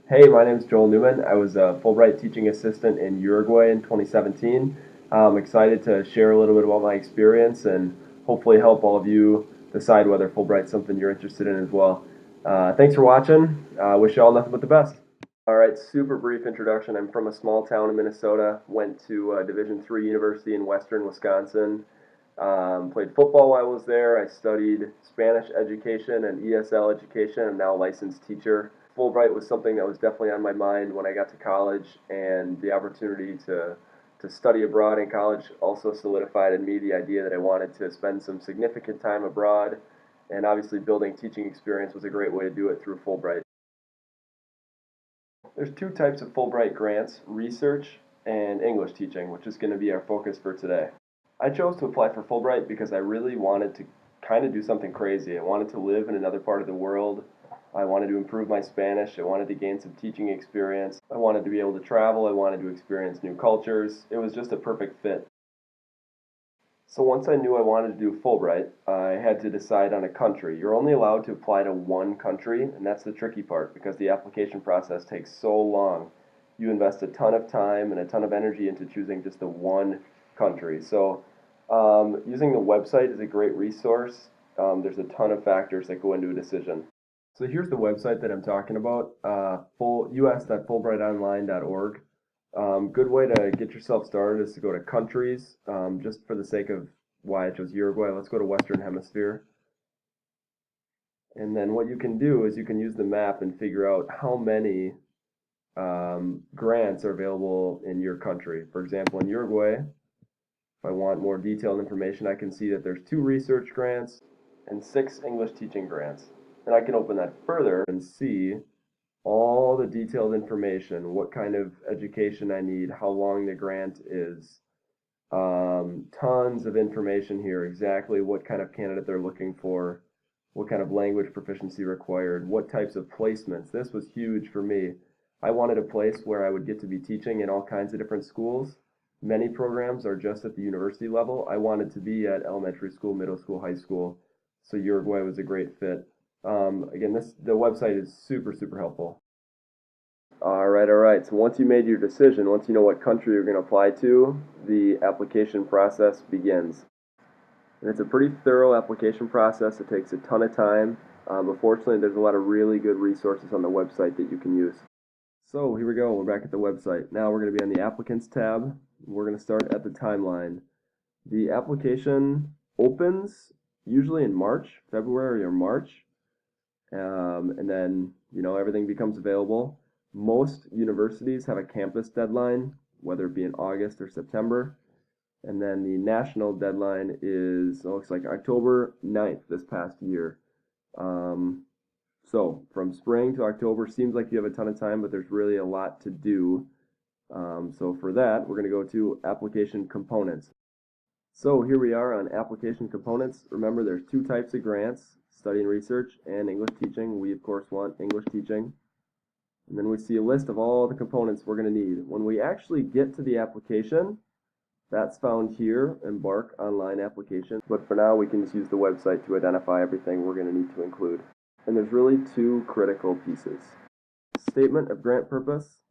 Hey, my name is Joel Newman. I was a Fulbright teaching assistant in Uruguay in 2017. I'm excited to share a little bit about my experience and hopefully help all of you decide whether Fulbright's something you're interested in as well. Thanks for watching. Wish you all nothing but the best. All right, super brief introduction. I'm from a small town in Minnesota. Went to a Division III university in Western Wisconsin. Played football while I was there. I studied Spanish education and ESL education. I'm now a licensed teacher. Fulbright was something that was definitely on my mind when I got to college, and the opportunity to study abroad in college also solidified in me the idea that I wanted to spend some significant time abroad, and obviously building teaching experience was a great way to do it through Fulbright. There's two types of Fulbright grants, research and English teaching, which is going to be our focus for today. I chose to apply for Fulbright because I really wanted to kind of do something crazy. I wanted to live in another part of the world. I wanted to improve my Spanish. I wanted to gain some teaching experience. I wanted to be able to travel. I wanted to experience new cultures. It was just a perfect fit. So once I knew I wanted to do Fulbright, I had to decide on a country. You're only allowed to apply to one country, and that's the tricky part because the application process takes so long. You invest a ton of time and a ton of energy into choosing just the one country. So using the website is a great resource. There's a ton of factors that go into a decision. So here's the website that I'm talking about, us.fulbrightonline.org. Good way to get yourself started is to go to countries. Just for the sake of why I chose Uruguay, let's go to Western Hemisphere. And then what you can do is you can use the map and figure out how many grants are available in your country. For example, in Uruguay, if I want more detailed information, I can see that there's 2 research grants and 6 English teaching grants. And I can open that further and see all the detailed information, what kind of education I need, how long the grant is, tons of information here, exactly what kind of candidate they're looking for, what kind of language proficiency required, what types of placements. This was huge for me. I wanted a place where I would get to be teaching in all kinds of different schools. Many programs are just at the university level. I wanted to be at elementary school, middle school, high school, so Uruguay was a great fit. Again, the website is super helpful. All right. So once you made your decision, once you know what country you're going to apply to, the application process begins. And it's a pretty thorough application process. It takes a ton of time. But fortunately, there's a lot of really good resources on the website that you can use. So here we go. We're back at the website. Now we're going to be on the Applicants tab. We're going to start at the timeline. The application opens usually in March, February or March. And then, everything becomes available. Most universities have a campus deadline, whether it be in August or September. And then the national deadline looks like October 9th this past year. So from spring to October seems like you have a ton of time, but there's really a lot to do. So for that, we're going to go to application components. So here we are on application components. Remember, there's 2 types of grants, study and research and English teaching. We, of course, want English teaching. And then we see a list of all the components we're going to need. When we actually get to the application, that's found here, Embark Online Application. But for now, we can just use the website to identify everything we're going to need to include. And there's really 2 critical pieces. Statement of grant purpose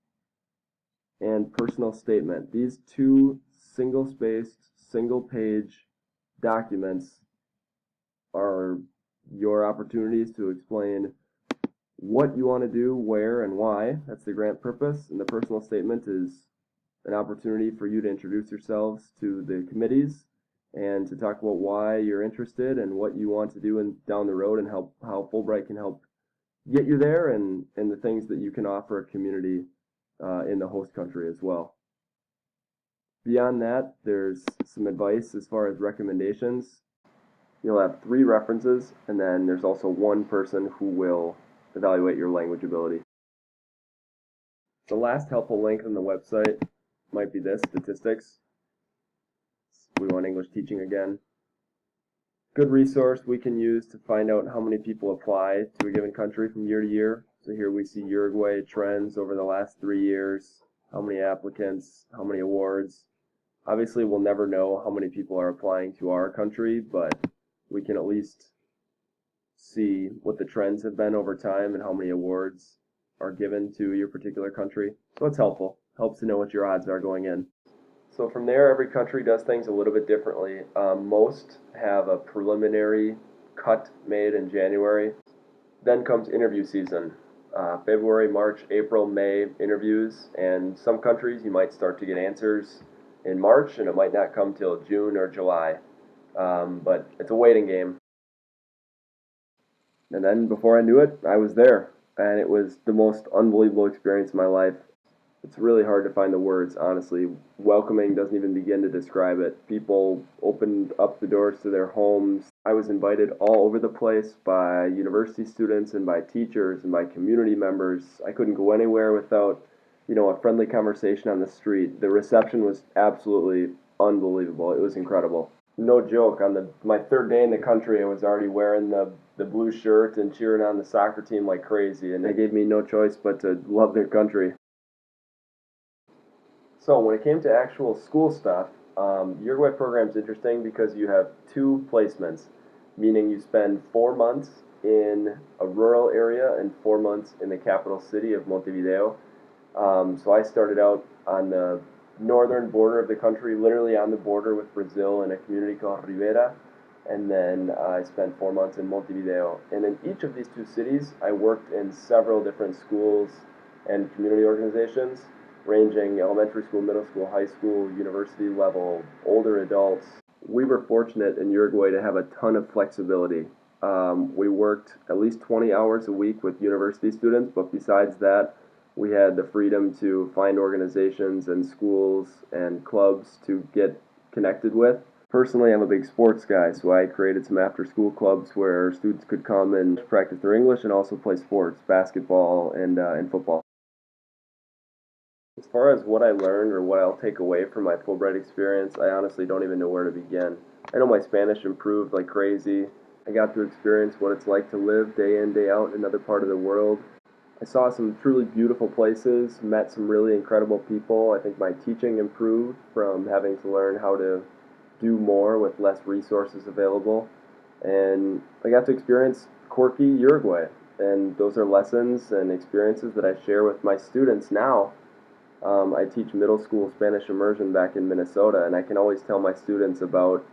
and personal statement. These 2 single-spaced, single-page documents are your opportunities to explain what you want to do, where, and why. That's the grant purpose. And the personal statement is an opportunity for you to introduce yourselves to the committees and to talk about why you're interested and what you want to do down the road and how Fulbright can help get you there and the things that you can offer a community in the host country as well. Beyond that, there's some advice as far as recommendations. You'll have 3 references, and then there's also 1 person who will evaluate your language ability. The last helpful link on the website might be this, statistics. We want English teaching again. Good resource we can use to find out how many people apply to a given country from year to year. So here we see Uruguay trends over the last 3 years, how many applicants, how many awards. Obviously, we'll never know how many people are applying to our country, but we can at least see what the trends have been over time and how many awards are given to your particular country. So it's helpful. Helps to know what your odds are going in. So from there, every country does things a little bit differently. Most have a preliminary cut made in January. Then comes interview season. February, March, April, May interviews, and some countries you might start to get answers in March, and it might not come till June or July. But it's a waiting game. And then before I knew it, I was there, and it was the most unbelievable experience of my life. It's really hard to find the words, honestly. Welcoming doesn't even begin to describe it. People opened up the doors to their homes. I was invited all over the place by university students and by teachers and by community members. I couldn't go anywhere without, a friendly conversation on the street. The reception was absolutely unbelievable. It was incredible. No joke, on my third day in the country, I was already wearing the blue shirt and cheering on the soccer team like crazy, and they gave me no choice but to love their country. So when it came to actual school stuff, Uruguay program is interesting because you have two placements, meaning you spend 4 months in a rural area and 4 months in the capital city of Montevideo. So I started out on the northern border of the country, literally on the border with Brazil in a community called Rivera, and then I spent 4 months in Montevideo. And in each of these two cities, I worked in several different schools and community organizations, ranging elementary school, middle school, high school, university level, older adults. We were fortunate in Uruguay to have a ton of flexibility. We worked at least 20 hours a week with university students, but besides that, we had the freedom to find organizations and schools and clubs to get connected with. Personally, I'm a big sports guy, so I created some after-school clubs where students could come and practice their English and also play sports, basketball and football. As far as what I learned or what I'll take away from my Fulbright experience, I honestly don't even know where to begin. I know my Spanish improved like crazy. I got to experience what it's like to live day in, day out in another part of the world. I saw some truly beautiful places, met some really incredible people. I think my teaching improved from having to learn how to do more with less resources available. And I got to experience quirky Uruguay. And those are lessons and experiences that I share with my students now. I teach middle school Spanish immersion back in Minnesota, and I can always tell my students about,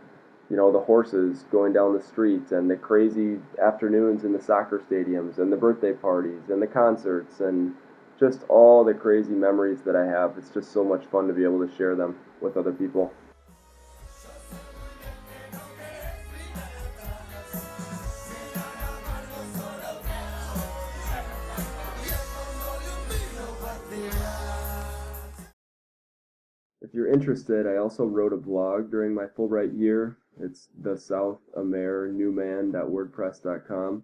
the horses going down the street and the crazy afternoons in the soccer stadiums and the birthday parties and the concerts and just all the crazy memories that I have. It's just so much fun to be able to share them with other people. If you're interested, I also wrote a blog during my Fulbright year. It's thesouthamerNewman.wordpress.com.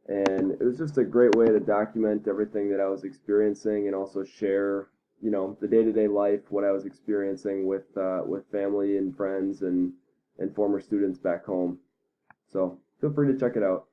And it was just a great way to document everything that I was experiencing and also share, the day-to-day life, what I was experiencing with family and friends and former students back home. So feel free to check it out.